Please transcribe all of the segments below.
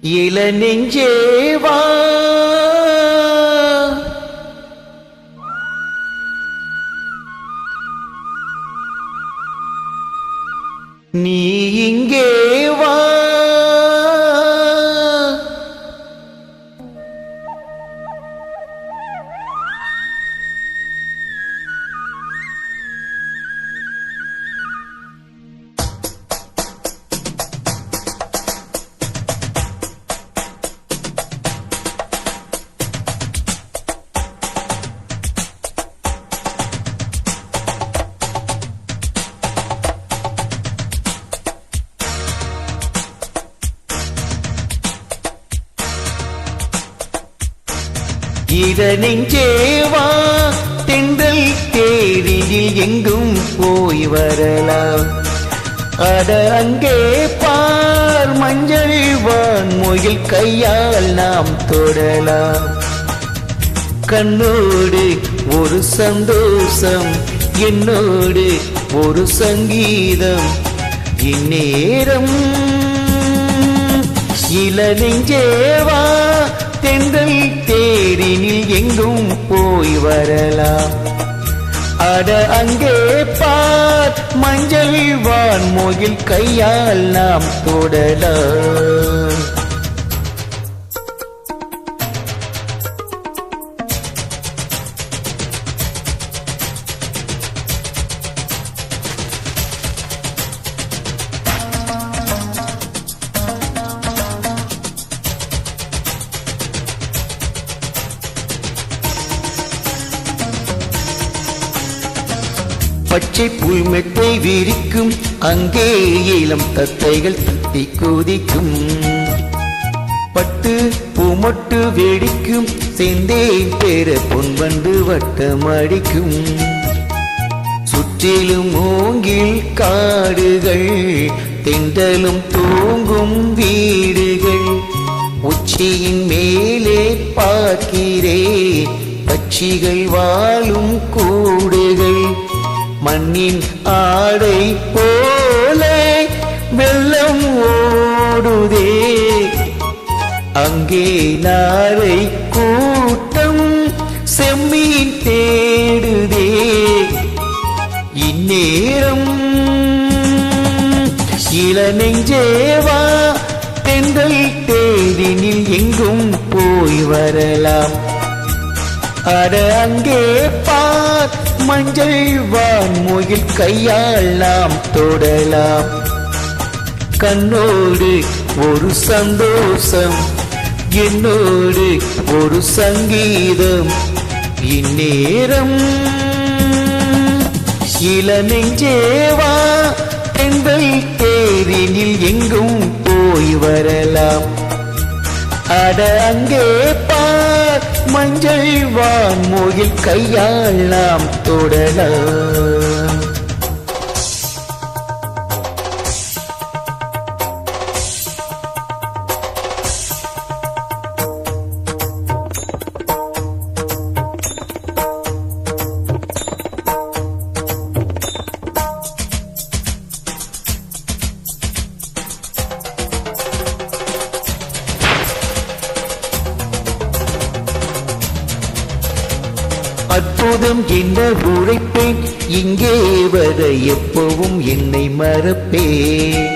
இள நெஞ்சேவா நீ இங்கே வா இள நெஞ்சேவா தென்றல் தேரில் எங்கும் போய் வரலாம். அட அங்கே பார் மஞ்சள் வான்முகில் கையால் நாம் தொடலாம். கண்ணோடு ஒரு சந்தோஷம் என்னோடு ஒரு சங்கீதம் இந்நேரம். இள நெஞ்சேவா தென்றல் தேரினில் எங்கும் போய் வரலாம். அட அங்கே பார் மஞ்சள் வான்முகில் கையால் நாம் தொடலாம். பச்சை புல்மெத்தை விரிக்கும் அங்கே இளம் தத்தைகள் தத்தி குதிக்கும். பட்டு பூமொட்டு வெடிக்கும் செந்தேன் பெற பொன்வண்டு வட்டம் அடிக்கும். சுற்றிலும் மூங்கில் காடுகள் தென்றலும் தூங்கும் வீடுகள். உச்சியின் மேலே பார்க்கிறேன் பட்சிகள் வாழும் கூடுகள். மண்ணின் ஆடை போல வெள்ளம் ஓடுதே அங்கே நாரை கூட்டம் செம்மீன் தேடுதே இந்நேரம். இள நெஞ்சேவா தென்றல் தேரினில் எங்கும் போய் வரலாம். அட அங்கே பார் மஞ்சள் வான்முகில் கையால் நாம் தொடலாம். கண்ணோடு ஒரு சந்தோஷம் என்னோடு ஒரு சங்கீதம் இந்நேரம். இள நெஞ்சேவா தென்றல் தேரினில் எங்கும் போய் வரலாம். அட அங்கே பார் மஞ்சள் வான்முகில் கையால் நாம் தொடலாம். அற்புதம் என்ன உழைப்பேன் இங்கே வர எப்பவும் என்னை மறப்பேன்.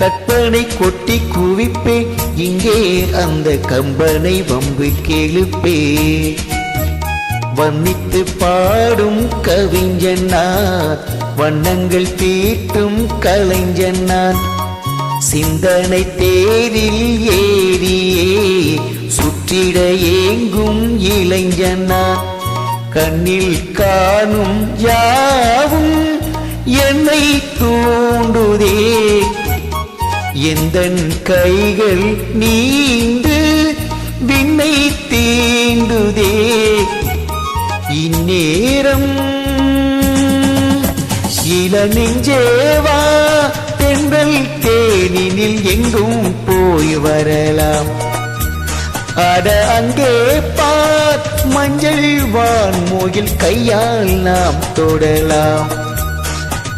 கற்பனை கொட்டி குவிப்பேன் இங்கே அந்த கம்பனை வம்பு கேளுப்பே. வர்ணித்து பாடும் கவிஞனான் வண்ணங்கள் தீட்டும் கலைஞனான். சிந்தனை தேரில் ஏறியே சுற்றிட ஏங்கும் இளைஞனான். கண்ணில் காணும் யாவும் என்னை தூண்டுதே எந்தன் கைகள் நீண்டு விண்ணை தீண்டுதே இந்நேரம். இள நெஞ்சேவா தென்றல் தேனினில் எங்கும் போய் வரலாம். அட அங்கே பார் மஞ்சள் வான்முகில் கையால் நாம் தொடலாம்.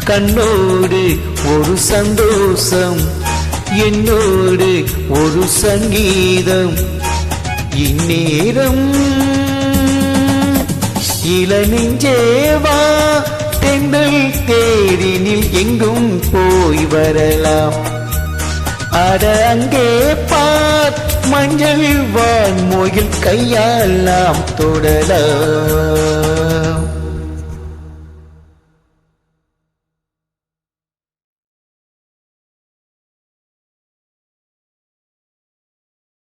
கண்ணோடு ஒரு சந்தோஷம் என்னோடு ஒரு சங்கீதம் இந்நேரம். இளநெஞ்சேவா தென்றல் தேரினில் எங்கும் போய் வரலாம். அட அங்கே பார் மஞ்சள் வான்மொயில் கையால் நாம் தொடலாம்.